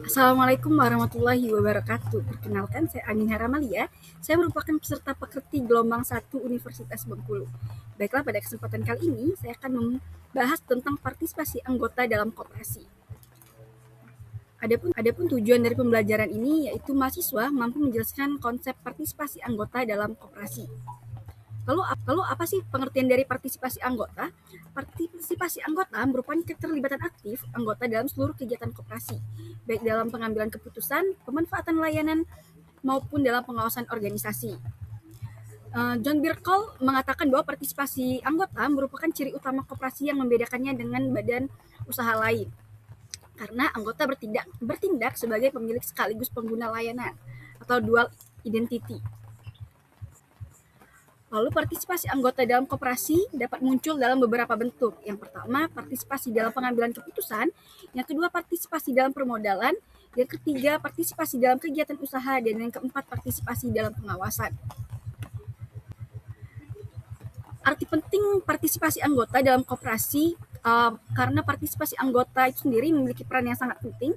Assalamualaikum warahmatullahi wabarakatuh. Perkenalkan, saya Aminah Ramalia. Saya merupakan peserta pekerti gelombang 1 Universitas Bengkulu. Baiklah, pada kesempatan kali ini saya akan membahas tentang partisipasi anggota dalam koperasi. Adapun tujuan dari pembelajaran ini yaitu mahasiswa mampu menjelaskan konsep partisipasi anggota dalam koperasi. Lalu apa sih pengertian dari partisipasi anggota? Partisipasi anggota merupakan keterlibatan aktif anggota dalam seluruh kegiatan koperasi, baik dalam pengambilan keputusan, pemanfaatan layanan, maupun dalam pengawasan organisasi. John Birkle mengatakan bahwa partisipasi anggota merupakan ciri utama koperasi yang membedakannya dengan badan usaha lain, karena anggota bertindak sebagai pemilik sekaligus pengguna layanan atau dual identity. Lalu partisipasi anggota dalam koperasi dapat muncul dalam beberapa bentuk. Yang pertama, partisipasi dalam pengambilan keputusan. Yang kedua, partisipasi dalam permodalan. Yang ketiga, partisipasi dalam kegiatan usaha. Dan yang keempat, partisipasi dalam pengawasan. Arti penting partisipasi anggota dalam koperasi karena partisipasi anggota itu sendiri memiliki peran yang sangat penting,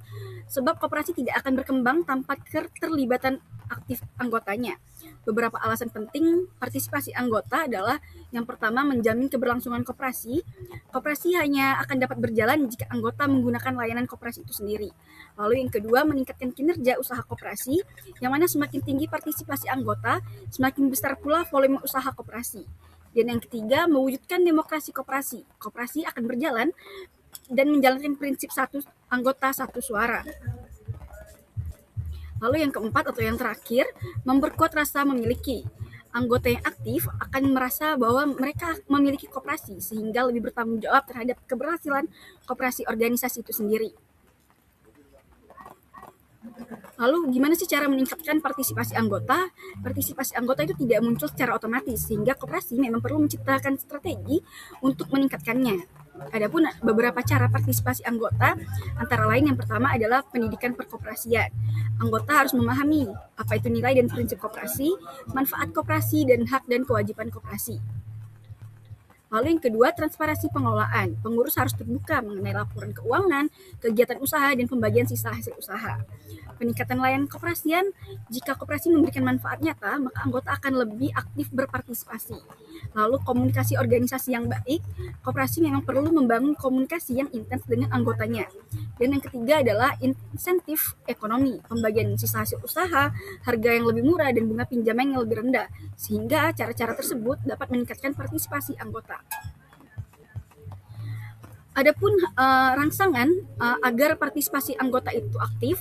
sebab koperasi tidak akan berkembang tanpa keterlibatan aktif anggotanya. Beberapa alasan penting partisipasi anggota adalah yang pertama, menjamin keberlangsungan koperasi. Koperasi hanya akan dapat berjalan jika anggota menggunakan layanan koperasi itu sendiri. Lalu yang kedua, meningkatkan kinerja usaha koperasi, yang mana semakin tinggi partisipasi anggota, semakin besar pula volume usaha koperasi. Dan yang ketiga, mewujudkan demokrasi koperasi. Koperasi akan berjalan dan menjalankan prinsip satu anggota satu suara. Lalu yang keempat atau yang terakhir, memperkuat rasa memiliki. Anggota yang aktif akan merasa bahwa mereka memiliki koperasi sehingga lebih bertanggung jawab terhadap keberhasilan koperasi organisasi itu sendiri. Lalu gimana sih cara meningkatkan partisipasi anggota? Partisipasi anggota itu tidak muncul secara otomatis, sehingga koperasi memang perlu menciptakan strategi untuk meningkatkannya. Adapun beberapa cara partisipasi anggota, antara lain yang pertama adalah pendidikan perkoperasian. Anggota harus memahami apa itu nilai dan prinsip koperasi, manfaat koperasi, dan hak dan kewajiban koperasi. Lalu yang kedua, transparansi pengelolaan. Pengurus harus terbuka mengenai laporan keuangan, kegiatan usaha, dan pembagian sisa hasil usaha. Peningkatan layanan koperasian, jika koperasi memberikan manfaat nyata, maka anggota akan lebih aktif berpartisipasi. Lalu komunikasi organisasi yang baik, koperasi memang perlu membangun komunikasi yang intens dengan anggotanya. Dan yang ketiga adalah insentif ekonomi, pembagian sisa hasil usaha, harga yang lebih murah, dan bunga pinjaman yang lebih rendah, sehingga cara-cara tersebut dapat meningkatkan partisipasi anggota. Adapun rangsangan agar partisipasi anggota itu aktif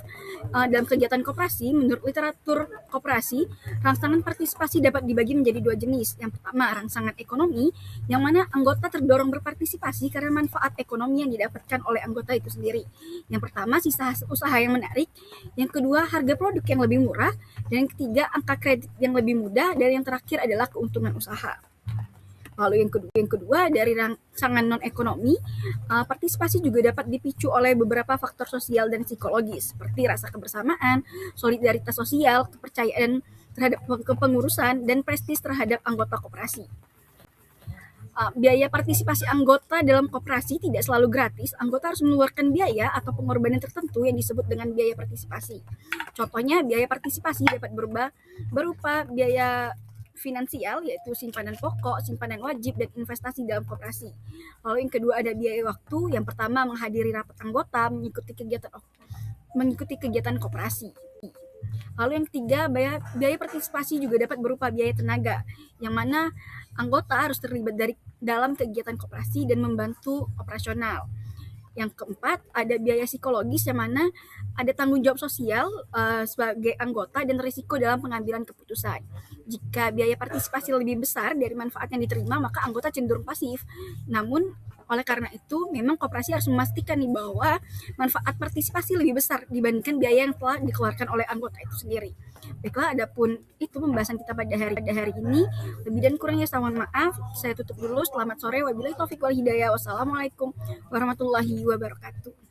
dalam kegiatan koperasi, menurut literatur koperasi, rangsangan partisipasi dapat dibagi menjadi dua jenis. Yang pertama, rangsangan ekonomi, yang mana anggota terdorong berpartisipasi karena manfaat ekonomi yang didapatkan oleh anggota itu sendiri. Yang pertama, sisa hasil usaha yang menarik. Yang kedua, harga produk yang lebih murah. Dan yang ketiga, angka kredit yang lebih mudah. Dan yang terakhir adalah keuntungan usaha. Lalu yang kedua dari rangsangan non-ekonomi, partisipasi juga dapat dipicu oleh beberapa faktor sosial dan psikologis, seperti rasa kebersamaan, solidaritas sosial, kepercayaan terhadap kepengurusan, dan prestis terhadap anggota koperasi. Biaya partisipasi anggota dalam koperasi tidak selalu gratis. Anggota harus mengeluarkan biaya atau pengorbanan tertentu yang disebut dengan biaya partisipasi. Contohnya, biaya partisipasi dapat berupa biaya finansial, yaitu simpanan pokok, simpanan wajib, dan investasi dalam koperasi. Lalu yang kedua ada biaya waktu. Yang pertama, menghadiri rapat anggota, mengikuti kegiatan koperasi. Lalu yang ketiga, biaya partisipasi juga dapat berupa biaya tenaga, yang mana anggota harus terlibat dalam kegiatan koperasi dan membantu operasional. Yang keempat, ada biaya psikologis, yang mana ada tanggung jawab sosial sebagai anggota dan risiko dalam pengambilan keputusan. Jika biaya partisipasi lebih besar dari manfaat yang diterima, maka anggota cenderung pasif. Namun, oleh karena itu, memang koperasi harus memastikan nih bahwa manfaat partisipasi lebih besar dibandingkan biaya yang telah dikeluarkan oleh anggota itu sendiri. Baiklah, adapun itu pembahasan kita pada hari ini. Lebih dan kurangnya saya mohon maaf. Saya tutup dulu. Selamat sore. Wabillahi taufiq wal hidayah. Wassalamualaikum warahmatullahi wabarakatuh.